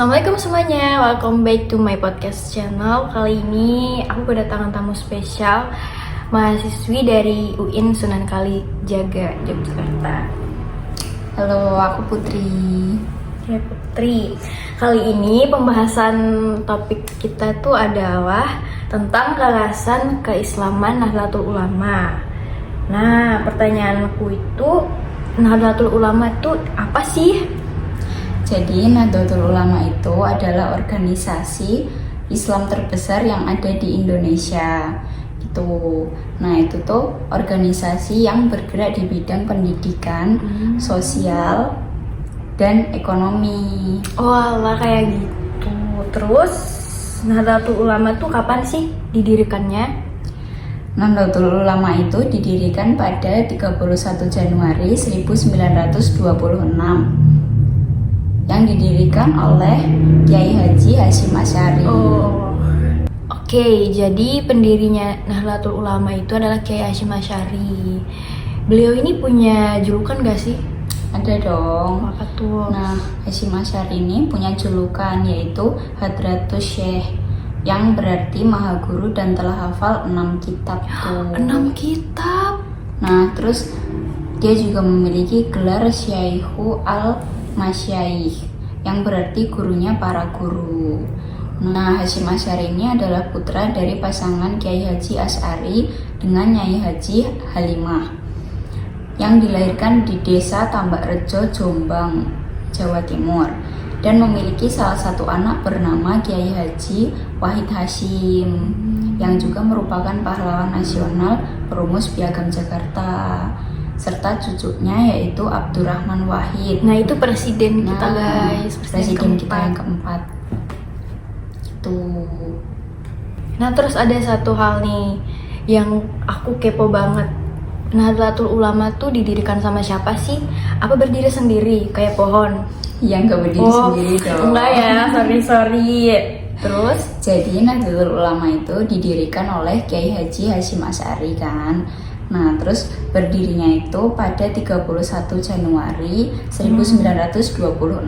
Assalamualaikum semuanya, welcome back to my podcast channel. Kali ini aku kedatangan tamu spesial, mahasiswi dari UIN Sunan Kalijaga, Yogyakarta. Halo, aku Putri. Ya Putri, kali ini pembahasan topik kita tuh adalah tentang gagasan keislaman Nahdlatul Ulama. Nah, pertanyaanku itu, Nahdlatul Ulama itu apa sih? Jadi Nahdlatul Ulama itu adalah organisasi Islam terbesar yang ada di Indonesia. Gitu. Nah, itu tuh organisasi yang bergerak di bidang pendidikan, sosial, dan ekonomi. Oh alah, kayak gitu. Terus Nahdlatul Ulama tuh kapan sih didirikannya? Nahdlatul Ulama itu didirikan pada 31 Januari 1926 yang didirikan oleh Kiai Haji Hasyim Asy'ari. Oke, jadi pendirinya Nahdlatul Ulama itu adalah Kiai Hasyim Asy'ari. Beliau ini punya julukan gak sih? Ada dong. Apa tuh? Nah, Hasyim Asy'ari ini punya julukan yaitu Hadratus Syekh, yang berarti Maha Guru dan telah hafal 6 kitab tuh. 6 kitab? Nah, terus dia juga memiliki gelar Syaikhu al-Masyayikh, yang berarti gurunya para guru. Nah, Hasyim Asy'ari ini adalah putra dari pasangan Kiai Haji Asy'ari dengan Nyai Haji Halimah, yang dilahirkan di desa Tambak Rejo, Jombang, Jawa Timur, dan memiliki salah satu anak bernama Kiai Haji Wahid Hasyim, yang juga merupakan pahlawan nasional perumus Piagam Jakarta, serta cucunya yaitu Abdurrahman Wahid. Nah, itu presiden kita, guys. Presiden kita yang keempat. Tuh. Nah, terus ada satu hal nih yang aku kepo banget. Nahdlatul Ulama tuh didirikan sama siapa sih? Apa berdiri sendiri kayak pohon? Ya, nggak berdiri sendiri dong. Enggak ya, sorry. Terus? Jadi Nahdlatul Ulama itu didirikan oleh Kiai Haji Hasyim Asy'ari kan. Nah, terus berdirinya itu pada 31 Januari 1926.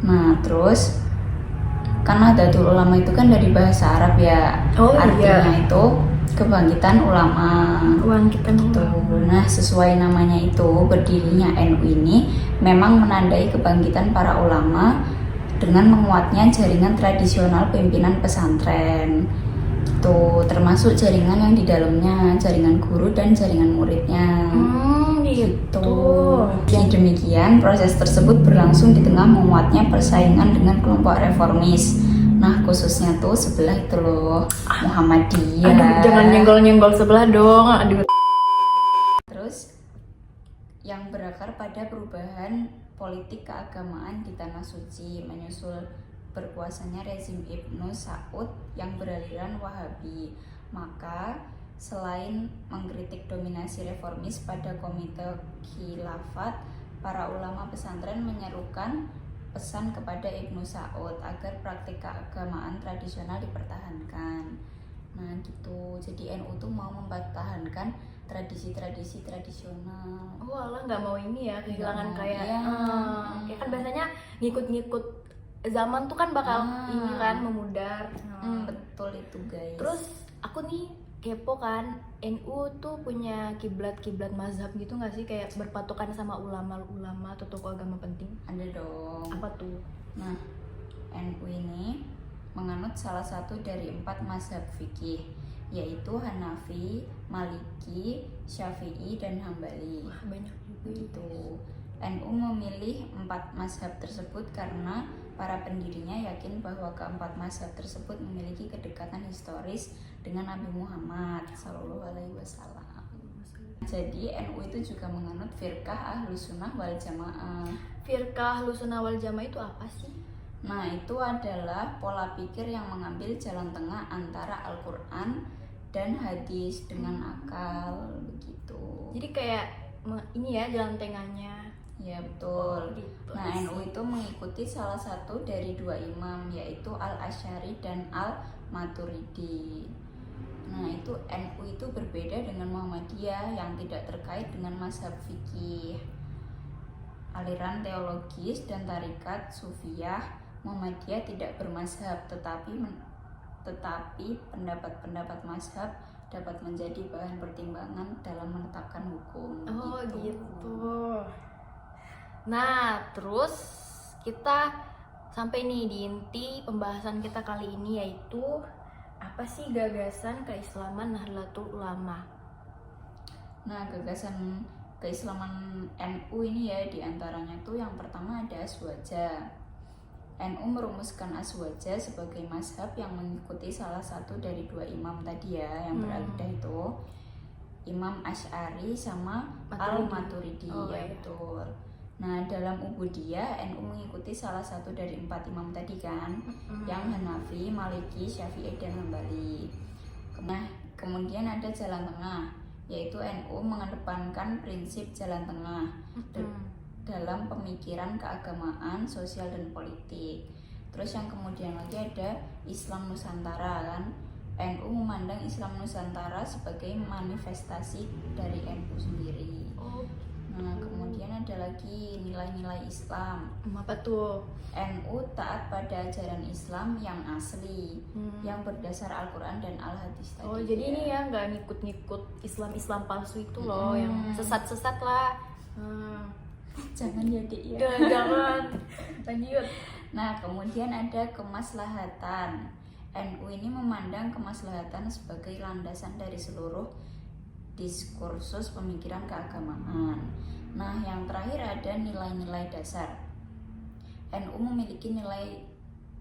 Nah, terus karena Nahdlatul Ulama itu kan dari bahasa Arab ya. Artinya itu kebangkitan ulama. Nah, sesuai namanya itu, berdirinya NU ini memang menandai kebangkitan para ulama dengan menguatnya jaringan tradisional pimpinan pesantren. Tuh, termasuk jaringan yang di dalamnya, jaringan guru dan jaringan muridnya. Gitu. Yang demikian, proses tersebut berlangsung di tengah menguatnya persaingan dengan kelompok reformis. Nah, khususnya tuh sebelah itu loh, Muhammadiyah. Aduh, jangan nyenggol-nyenggol sebelah dong. Aduh. Terus yang berakar pada perubahan politik keagamaan di Tanah Suci menyusul berkuasanya rezim Ibnu Saud yang beraliran Wahabi. Maka selain mengkritik dominasi reformis pada Komite Khilafat, para ulama pesantren menyerukan pesan kepada Ibnu Saud agar praktik keagamaan tradisional dipertahankan. Nah gitu, jadi NU tuh mau mempertahankan tradisi-tradisi tradisional. Oh alah, nggak mau ini ya, kehilangan kayak ya kan biasanya ngikut-ngikut zaman tuh kan bakal ini kan memudar. Betul itu guys. Terus aku nih kepo kan, NU tuh punya kiblat mazhab gitu nggak sih, kayak berpatokan sama ulama atau tokoh agama penting? Ada dong. Apa tuh? Nah, NU ini menganut salah satu dari 4 mazhab fikih, yaitu Hanafi, Maliki, Syafi'i, dan Hambali. Wah, banyak juga itu. NU memilih 4 mazhab tersebut karena para pendirinya yakin bahwa keempat mazhab tersebut memiliki kedekatan historis dengan Nabi Muhammad SAW. Jadi NU itu juga menganut firqah Ahlus Sunnah wal Jamaah. Firqah Ahlus Sunnah wal Jamaah itu apa sih? Nah, itu adalah pola pikir yang mengambil jalan tengah antara Al-Quran dan hadis dengan akal, begitu. Jadi kayak ini ya jalan tengahnya. Ya betul. Gitu. Nah, NU itu mengikuti salah satu dari 2 imam, yaitu Al-Asy'ari dan Al-Maturidi. Nah, itu NU itu berbeda dengan Muhammadiyah yang tidak terkait dengan mazhab fikih. Aliran teologis dan tarikat Sufiyah Muhammadiyah tidak bermazhab, tetapi pendapat-pendapat mazhab dapat menjadi bahan pertimbangan dalam menetapkan hukum. Oh gitu. Nah, terus kita sampai nih di inti pembahasan kita kali ini, yaitu apa sih gagasan keislaman Nahdlatul Ulama? Nah, gagasan keislaman NU ini ya, diantaranya tuh yang pertama ada aswaja. NU merumuskan aswaja sebagai mazhab yang mengikuti salah satu dari dua imam tadi ya, yang berakidah itu Imam Asy'ari sama Al-Maturidi. Oh, ya, iya. betul. Nah, dalam Ubudiyah NU mengikuti salah satu dari 4 imam tadi kan, yang Hanafi, Maliki, Syafi'i, dan Hambali. Nah, kemudian ada jalan tengah, yaitu NU mengedepankan prinsip jalan tengah dalam pemikiran keagamaan, sosial, dan politik. Terus yang kemudian lagi ada Islam Nusantara kan. NU memandang Islam Nusantara sebagai manifestasi dari NU sendiri. Oh. Nah, kemudian ada lagi nilai-nilai Islam. Apa tuh? NU taat pada ajaran Islam yang asli, yang berdasar Al-Quran dan Al-Hadis tadi. Oh, jadi ini ya nggak ngikut-ngikut Islam palsu itu loh, yang sesat-sesat lah. Jangan ya, Dik, ya. Jangan. Lanjut. Nah, kemudian ada kemaslahatan. NU ini memandang kemaslahatan sebagai landasan dari seluruh diskursus pemikiran keagamaan. Nah, yang terakhir ada nilai-nilai dasar. NU memiliki nilai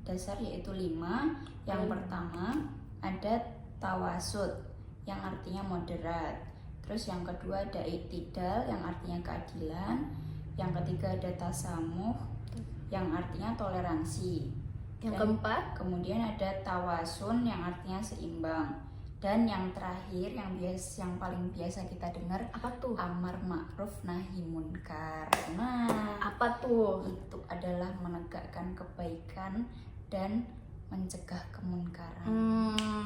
dasar yaitu 5. Yang pertama ada tawasud, yang artinya moderat. Terus yang kedua ada iktidal, yang artinya keadilan. Yang ketiga ada tasamuh, yang artinya toleransi. Yang keempat, kemudian ada tawasun, yang artinya seimbang. Dan yang terakhir yang paling biasa kita dengar, apa tuh? amar ma'ruf nahi munkar. Nah, Apa tuh? itu adalah menegakkan kebaikan dan mencegah kemunkaran.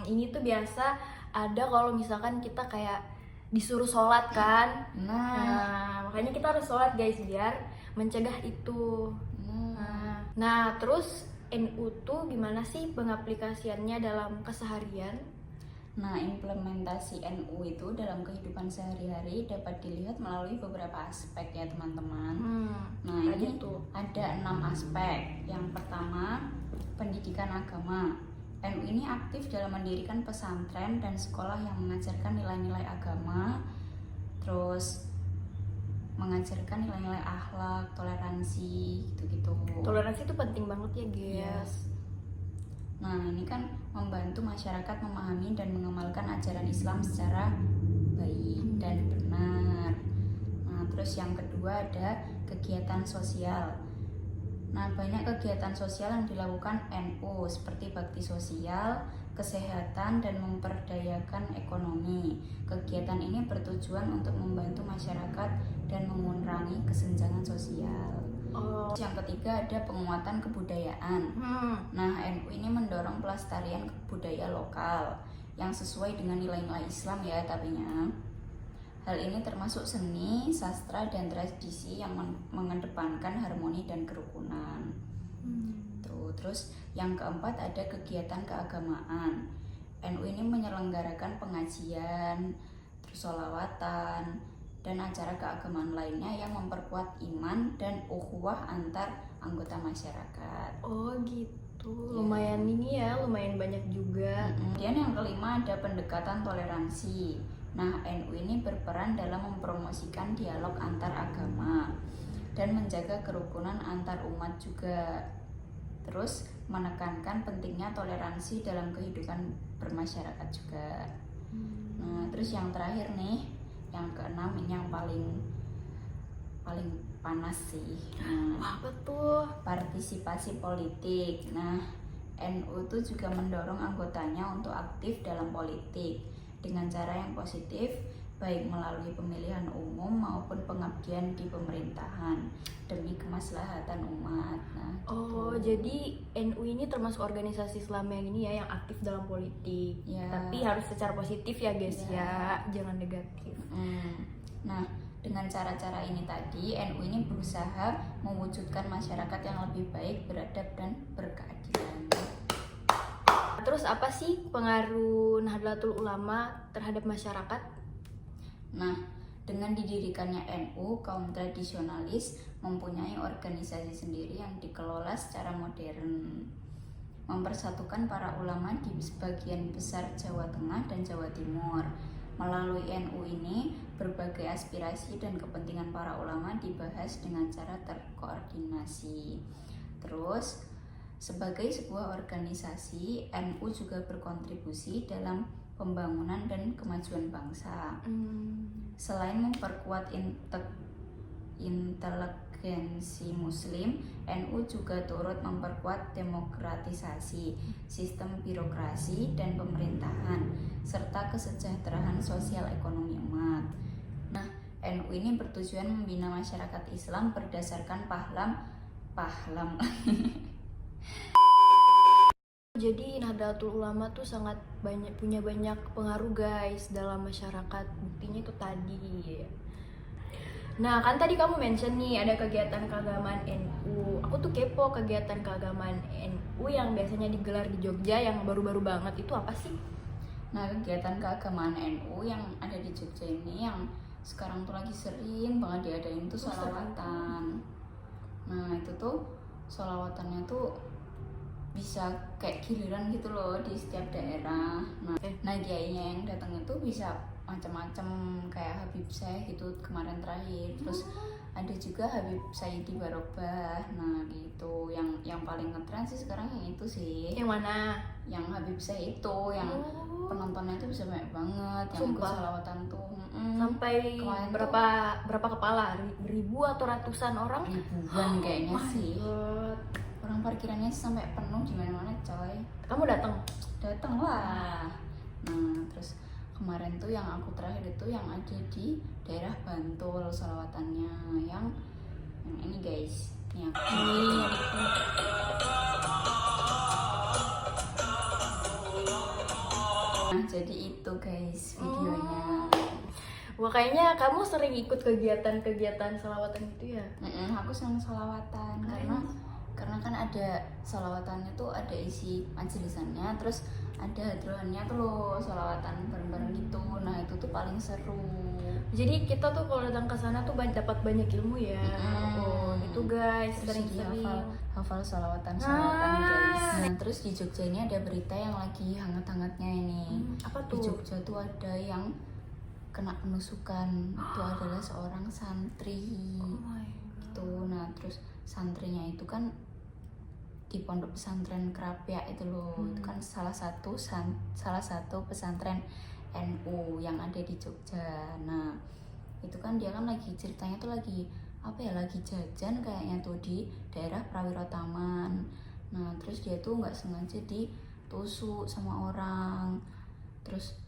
Ini tuh biasa ada kalau misalkan kita kayak disuruh sholat kan. Nah, makanya kita harus sholat guys, biar mencegah itu. Nah, terus NU tuh gimana sih pengaplikasiannya dalam keseharian? Nah, implementasi NU itu dalam kehidupan sehari-hari dapat dilihat melalui beberapa aspek ya teman-teman. Nah, ini tuh ada 6 aspek. Yang pertama, pendidikan agama. NU ini aktif dalam mendirikan pesantren dan sekolah yang mengajarkan nilai-nilai agama, terus mengajarkan nilai-nilai akhlak, toleransi, gitu-gitu. Toleransi itu penting banget ya guys. Yes. Nah, ini kan membantu masyarakat memahami dan mengamalkan ajaran Islam secara baik dan benar. Nah, terus yang kedua ada kegiatan sosial. Nah, banyak kegiatan sosial yang dilakukan NU seperti bakti sosial, kesehatan, dan memperdayakan ekonomi. Kegiatan ini bertujuan untuk membantu masyarakat dan mengurangi kesenjangan sosial. Yang ketiga ada penguatan kebudayaan. Nah, NU ini mendorong pelestarian budaya lokal yang sesuai dengan nilai-nilai Islam ya tapinya. Hal ini termasuk seni, sastra, dan tradisi yang mengedepankan harmoni dan kerukunan. Terus yang keempat ada kegiatan keagamaan. NU ini menyelenggarakan pengajian, terus sholawatan, dan acara keagamaan lainnya yang memperkuat iman dan ukhuwah antar anggota masyarakat. Oh gitu, lumayan ini ya, lumayan banyak juga. Kemudian yang kelima ada pendekatan toleransi. Nah, NU ini berperan dalam mempromosikan dialog antar agama dan menjaga kerukunan antar umat juga. Terus menekankan pentingnya toleransi dalam kehidupan bermasyarakat juga. Nah, terus yang terakhir nih, yang keenam ini yang paling panas sih. Apa tuh? Partisipasi politik. Nah, NU tuh juga mendorong anggotanya untuk aktif dalam politik dengan cara yang positif, baik melalui pemilihan umum maupun pengabdian di pemerintahan demi kemaslahatan umat. Nah, jadi NU ini termasuk organisasi Islam yang ini ya, yang aktif dalam politik. Ya. Tapi harus secara positif ya guys ya, jangan negatif. Nah, Dengan cara-cara ini tadi, NU ini berusaha mewujudkan masyarakat yang lebih baik, beradab, dan berkeadilan. Terus apa sih pengaruh Nahdlatul Ulama terhadap masyarakat? Nah, dengan didirikannya NU, kaum tradisionalis mempunyai organisasi sendiri yang dikelola secara modern, mempersatukan para ulama di sebagian besar Jawa Tengah dan Jawa Timur. Melalui NU ini, berbagai aspirasi dan kepentingan para ulama dibahas dengan cara terkoordinasi. Terus, sebagai sebuah organisasi, NU juga berkontribusi dalam pembangunan dan kemajuan bangsa. Selain memperkuat inteligensi Muslim, NU juga turut memperkuat demokratisasi, sistem birokrasi dan pemerintahan, serta kesejahteraan sosial ekonomi umat. Nah, NU ini bertujuan membina masyarakat Islam berdasarkan pahlam. Jadi Nahdlatul Ulama tuh sangat punya banyak pengaruh guys dalam masyarakat. Buktinya itu tadi. Nah kan tadi kamu mention nih ada kegiatan keagamaan NU. Aku tuh kepo kegiatan keagamaan NU yang biasanya digelar di Jogja yang baru-baru banget itu apa sih? Nah, kegiatan keagamaan NU yang ada di Jogja ini yang sekarang tuh lagi sering banget diadain tuh sholawatan. Nah, itu tuh sholawatannya tuh bisa kayak giliran gitu loh di setiap daerah. Nah kiainya yang datang itu bisa macam-macam kayak Habib Syekh gitu kemarin terakhir. Terus ada juga Habib Sayyidi Barobah. Nah gitu yang paling ngetren sih sekarang yang itu sih. Yang mana? Yang Habib Syekh itu yang penontonnya tuh bisa banyak banget. Yang ikut sholawatan tuh sampai berapa kepala? Ribu atau ratusan orang? Ribuan kayaknya sih. Orang parkirannya sampai penuh di mana-mana coy. Kamu datang? Datang lah. Nah terus kemarin tuh yang aku terakhir itu yang ada di daerah Bantul sholawatannya yang ini guys. Nih aku. Nah jadi itu guys videonya. Wah kayaknya kamu sering ikut kegiatan sholawatan itu ya? Aku senang sholawatan karena kan ada sholawatannya tuh ada isi majelisannya, terus ada hadrohannya tuh loh sholawatan bareng-bareng gitu. Nah itu tuh paling seru. Jadi kita tuh kalau datang ke sana tuh dapat banyak ilmu ya. Oh gitu guys, sering-sering hafal sholawatan guys. Nah terus di Jogja ini ada berita yang lagi hangat-hangatnya ini. Apa tuh? Di Jogja tuh ada yang kena penusukan. Itu adalah seorang santri. Gitu. Nah terus santrinya itu kan di pondok pesantren Krapyak itu loh. Itu kan salah satu pesantren NU yang ada di Jogja. Nah itu kan dia kan lagi ceritanya tuh lagi lagi jajan kayaknya tuh di daerah Prawiro Taman. Nah terus dia tuh nggak sengaja ditusuk sama orang. Terus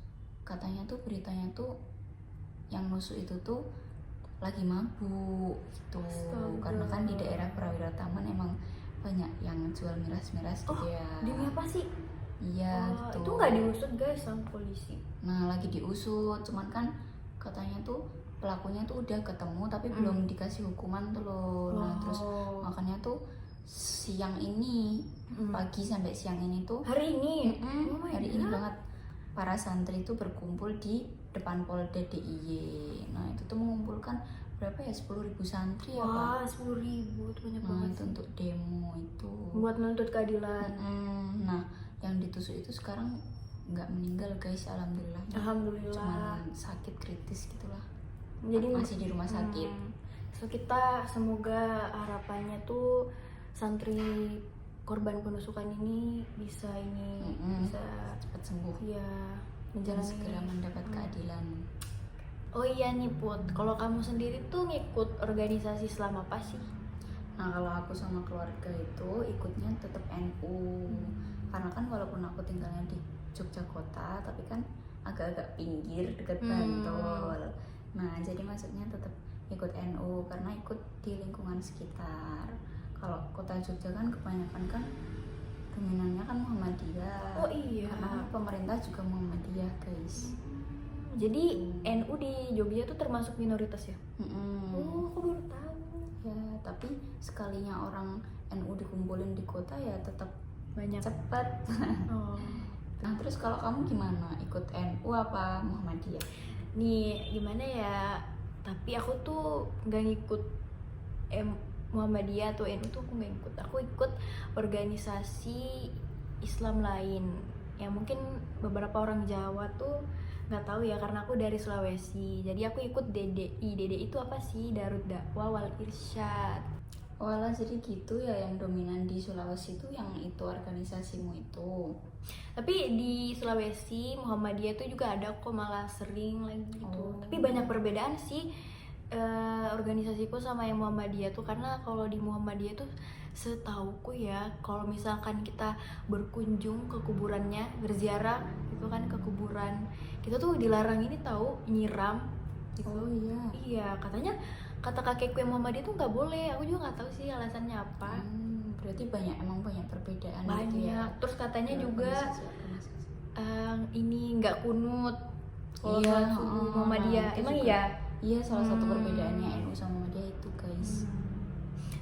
katanya tuh beritanya tuh yang nusuk itu tuh lagi mabuk gitu. Karena kan di daerah Prawiro Taman emang banyak yang jual miras-miras gitu ya. Demi apa sih? Iya gitu. Itu nggak diusut guys sama polisi? Nah lagi diusut, cuman kan katanya tuh pelakunya tuh udah ketemu tapi belum dikasih hukuman tuh loh. Nah terus makanya tuh siang ini pagi sampai siang ini tuh hari ini hari ini banget para santri itu berkumpul di depan Polda DIY. Nah itu tuh mengumpulkan berapa ya 10.000 santri ya Pak? 10.000 itu banyak banget. Itu untuk demo itu buat menuntut keadilan. Nah yang ditusuk itu sekarang nggak meninggal guys, alhamdulillah. Cuman sakit kritis gitulah. Jadi masih di rumah sakit. So kita semoga harapannya tuh santri korban penusukan ini bisa cepat sembuh. Iya, menjalani segera mendapat keadilan. Oh iya nih Put, kalau kamu sendiri tuh ngikut organisasi Islam apa sih? Nah kalau aku sama keluarga itu ikutnya tetap NU. Karena kan walaupun aku tinggalnya di Jogja kota, tapi kan agak-agak pinggir dekat Bantul. Nah jadi maksudnya tetap ikut NU karena ikut di lingkungan sekitar. Kalau kota Jogja kan kebanyakan kan dominannya kan Muhammadiyah. Oh iya. Karena pemerintah juga Muhammadiyah guys. Jadi NU di Jogja tuh termasuk minoritas ya? Oh, aku baru tahu. Ya, tapi sekalinya orang NU dikumpulin di kota ya tetap Banyak. cepet. Oh. Nah, terus kalau kamu gimana? Ikut NU apa Muhammadiyah? Nih, gimana ya? Tapi aku tuh nggak ngikut Muhammadiyah atau NU tuh aku nggak ikut. Aku ikut organisasi Islam lain. Ya mungkin beberapa orang Jawa tuh nggak tahu ya karena aku dari Sulawesi. Jadi aku ikut DDI. DDI itu apa sih? Darut Dakwah Wal Irsyad. Walah, jadi gitu ya, yang dominan di Sulawesi itu yang itu organisasimu itu. Tapi di Sulawesi Muhammadiyah itu juga ada kok, malah sering lagi gitu. Oh. Tapi banyak perbedaan sih organisasiku sama yang Muhammadiyah tuh, karena kalau di Muhammadiyah tuh setauku ya, kalau misalkan kita berkunjung ke kuburannya, berziarah gitu kan ke kuburan, kita tuh dilarang ini tahu nyiram gitu. Oh iya. Iya, katanya kata kakekku yang Muhammadiyah tuh nggak boleh. Aku juga nggak tahu sih alasannya apa. Berarti emang banyak perbedaan Banyak. gitu ya. Terus katanya juga Organisasi. ini nggak kunut kalau Iya, sholat subuh Muhammadiyah. itu Emang juga. iya? Iya, salah satu perbedaannya NU sama Muhammadiyah itu, guys.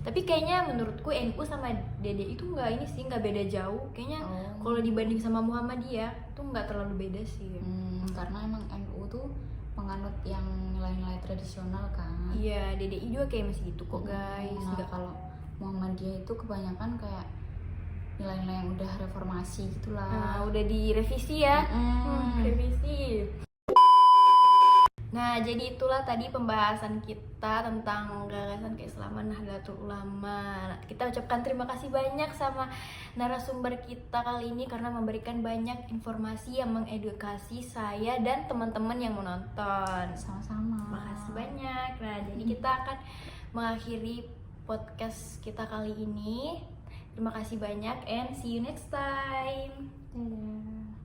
Tapi kayaknya menurutku NU sama DDI itu nggak ini sih, nggak beda jauh. Kayaknya kalau dibanding sama Muhammadiyah tuh nggak terlalu beda sih. Karena emang NU tuh penganut yang nilai-nilai tradisional kan. Iya, DDI juga kayak masih gitu kok guys. Nah, Nggak kalau Muhammadiyah itu kebanyakan kayak nilai-nilai yang udah reformasi gitulah. udah direvisi ya. Revisi. Nah, jadi itulah tadi pembahasan kita tentang gagasan keislaman Nahdlatul Ulama. Kita ucapkan terima kasih banyak sama narasumber kita kali ini karena memberikan banyak informasi yang mengedukasi saya dan teman-teman yang menonton. Sama-sama. Makasih banyak. Nah, jadi kita akan mengakhiri podcast kita kali ini. Terima kasih banyak and see you next time. Dadah.